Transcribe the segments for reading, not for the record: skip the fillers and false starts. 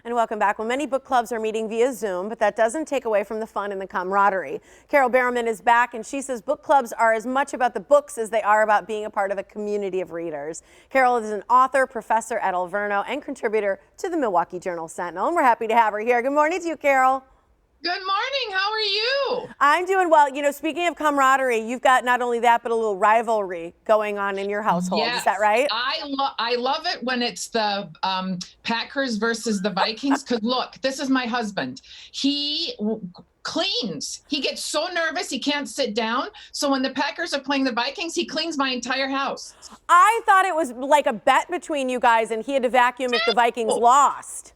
And welcome back. Well, many book clubs are meeting via Zoom, but that doesn't take away from the fun and the camaraderie. Carole Barrowman is back, and she says book clubs are as much about the books as they are about being a part of a community of readers. Carole is an author, professor at Alverno, and contributor to the Milwaukee Journal-Sentinel. And we're happy to have her here. Good morning to you, Carole. Good morning. How are you? I'm doing well. You know, speaking of camaraderie, you've got not only that, but a little rivalry going on in your household. Yes, Is that right? I love it when it's the Packers versus the Vikings. Because look, this is my husband. He cleans. He gets so nervous he can't sit down. So when the Packers are playing the Vikings, he cleans my entire house. I thought it was like a bet between you guys, and he had to vacuum if the Vikings lost.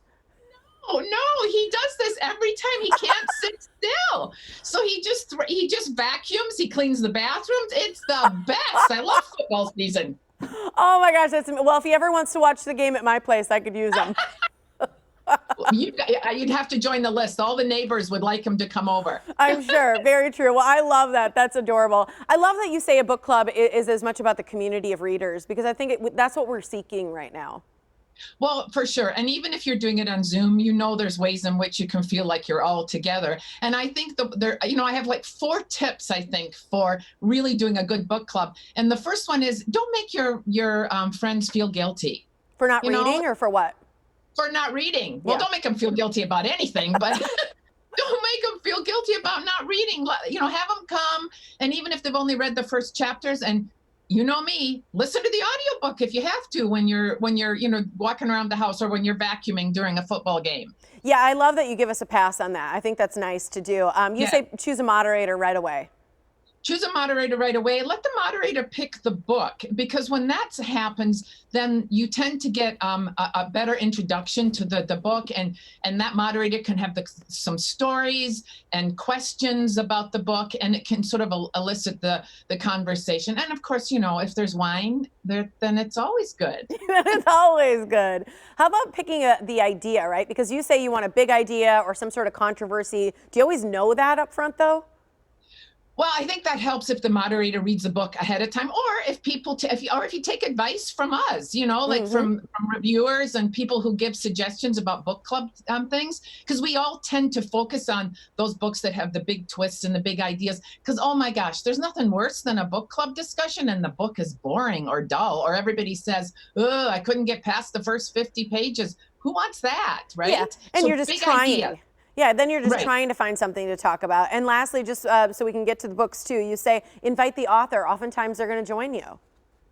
Oh no, he does this every time. He can't sit still. So he just vacuums, he cleans the bathrooms. It's the best. I love football season. Oh my gosh, well, if he ever wants to watch the game at my place, I could use him. You'd have to join the list. All the neighbors would like him to come over. I'm sure. Very true. Well, I love that. That's adorable. I love that you say a book club is as much about the community of readers, because I think that's what we're seeking right now. Well, for sure. And even if you're doing it on Zoom, you know, there's ways in which you can feel like you're all together. And I think I have like 4 tips, I think, for really doing a good book club. And the first one is, don't make your friends feel guilty. For not reading, or for what? For not reading. Well, don't make them feel guilty about anything, but don't make them feel guilty about not reading. You know, have them come. And even if they've only read the first chapters, and you know me, listen to the audiobook if you have to when you're walking around the house or when you're vacuuming during a football game. Yeah, I love that you give us a pass on that. I think that's nice to do. You say choose a moderator right away. Choose a moderator right away. Let the moderator pick the book, because when that happens, then you tend to get a better introduction to the book, and that moderator can have some stories and questions about the book, and it can sort of elicit the conversation. And of course, you know, if there's wine, then it's always good. It's always good. How about picking the idea, right? Because you say you want a big idea or some sort of controversy. Do you always know that up front, though? Well, I think that helps if the moderator reads the book ahead of time, or if people, if you take advice from us, you know, like from reviewers and people who give suggestions about book club things, because we all tend to focus on those books that have the big twists and the big ideas. Because, oh my gosh, there's nothing worse than a book club discussion and the book is boring or dull, or everybody says, oh, I couldn't get past the first 50 pages. Who wants that, right? Yeah, and so you're just trying. Idea. Yeah, then you're just trying to find something to talk about. And lastly, just so we can get to the books too, you say invite the author. Oftentimes they're going to join you.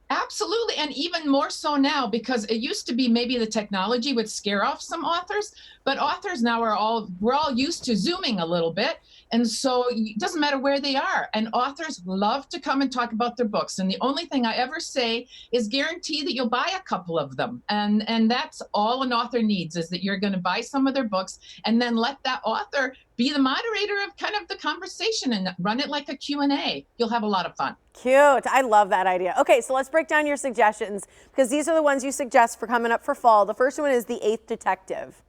Absolutely. And even more so now, because it used to be maybe the technology would scare off some authors, but authors now we're all used to Zooming a little bit. And so it doesn't matter where they are. And authors love to come and talk about their books. And the only thing I ever say is guarantee that you'll buy a couple of them. And that's all an author needs, is that you're going to buy some of their books and then let that author be the moderator of kind of the conversation and run it like a Q&A. You'll have a lot of fun. Cute. I love that idea. Okay, so let's break down your suggestions, because these are the ones you suggest for coming up for fall. The first one is The Eighth Detective.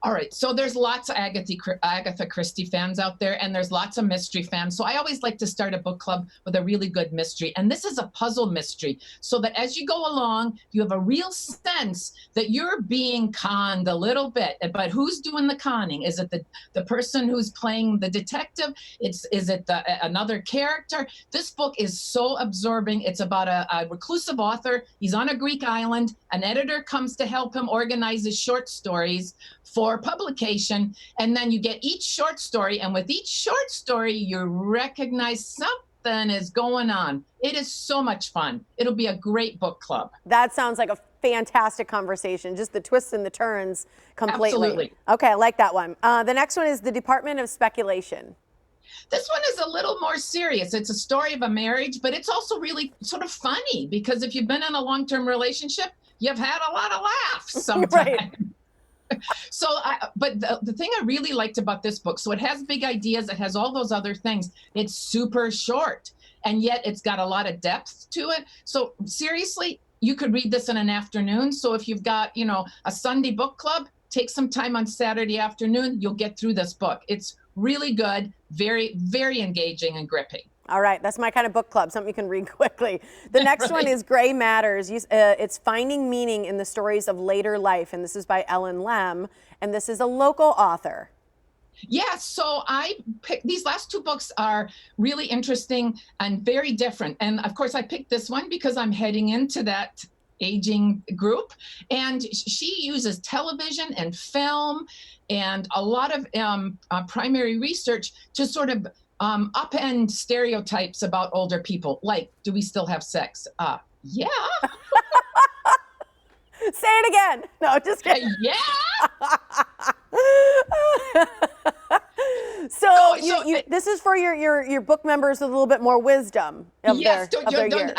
All right, so there's lots of Agatha Christie fans out there, and there's lots of mystery fans. So I always like to start a book club with a really good mystery. And this is a puzzle mystery, so that as you go along, you have a real sense that you're being conned a little bit. But who's doing the conning? Is it the person who's playing the detective? Is it another character? This book is so absorbing. It's about a reclusive author. He's on a Greek island. An editor comes to help him organize his short stories for publication, and then you get each short story, and with each short story you recognize something is going on. It is so much fun. It'll be a great book club. That sounds like a fantastic conversation, just the twists and the turns completely. Absolutely. Okay, I like that one. The next one is The Department of Speculation. This one is a little more serious. It's a story of a marriage, but it's also really sort of funny, because if you've been in a long-term relationship, you've had a lot of laughs sometimes. Right. So, but the thing I really liked about this book, so it has big ideas, it has all those other things. It's super short, and yet it's got a lot of depth to it. So seriously, you could read this in an afternoon. So if you've got, you know, a Sunday book club, take some time on Saturday afternoon, you'll get through this book. It's really good, very, very engaging and gripping. All right, that's my kind of book club, something you can read quickly. The next one is Gray Matters. It's finding meaning in the stories of later life, and this is by Ellen Lem, and this is a local author. Yeah, so I picked these last two books are really interesting and very different. And of course, I picked this one because I'm heading into that aging group. And she uses television and film and a lot of primary research to sort of upend stereotypes about older people. Like, do we still have sex? Yeah. Say it again. No, just kidding. Yeah. So this is for your book members with a little bit more wisdom of yes, their years.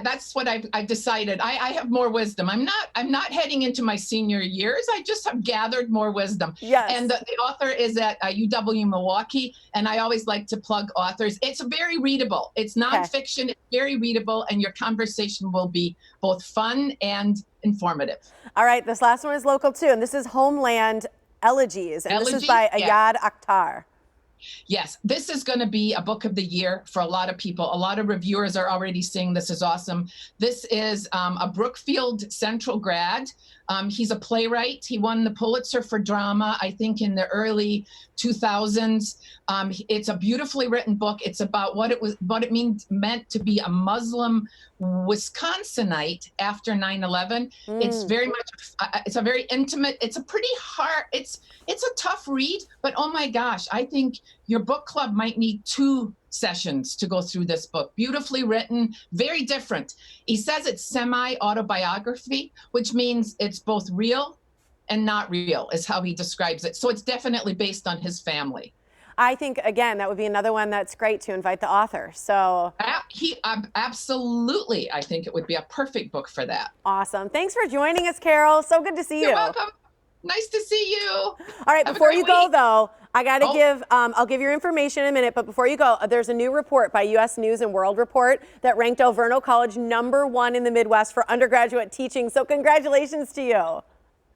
That's what I've decided. I have more wisdom. I'm not heading into my senior years. I just have gathered more wisdom. Yes. And the author is at UW Milwaukee, and I always like to plug authors. It's very readable. It's nonfiction. Okay. It's very readable, and your conversation will be both fun and informative. All right, this last one is local too, and this is Homeland Elegies, and this is by Ayad Akhtar. Yes, this is going to be a book of the year for a lot of people. A lot of reviewers are already saying this is awesome. This is a Brookfield Central grad. He's a playwright. He won the Pulitzer for drama, I think, in the early 2000s. It's a beautifully written book. It's about what it meant to be a Muslim Wisconsinite after 9/11. It's very much, it's a very intimate, it's a pretty hard, it's a tough read, but oh my gosh, I think your book club might need 2 sessions to go through this book. Beautifully written, very different. He says it's semi-autobiography, which means it's both real and not real, is how he describes it. So it's definitely based on his family. I think, again, that would be another one that's great to invite the author. So absolutely, I think it would be a perfect book for that. Awesome. Thanks for joining us, Carole. So good to see you. You're welcome. Nice to see you. All right, before you go, though, I got to give, I'll give your information in a minute, but before you go, there's a new report by U.S. News and World Report that ranked Alverno College #1 in the Midwest for undergraduate teaching. So congratulations to you.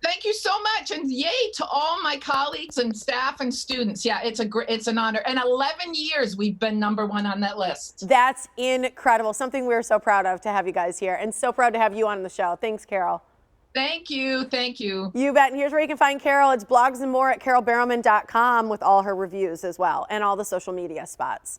Thank you so much, and yay to all my colleagues and staff and students. Yeah, it's an honor. And 11 years we've been #1 on that list. That's incredible. Something we're so proud of to have you guys here, and so proud to have you on the show. Thanks, Carole. Thank you. Thank you. You bet. And here's where you can find Carole. It's blogs and more at carolebarrowman.com with all her reviews as well and all the social media spots.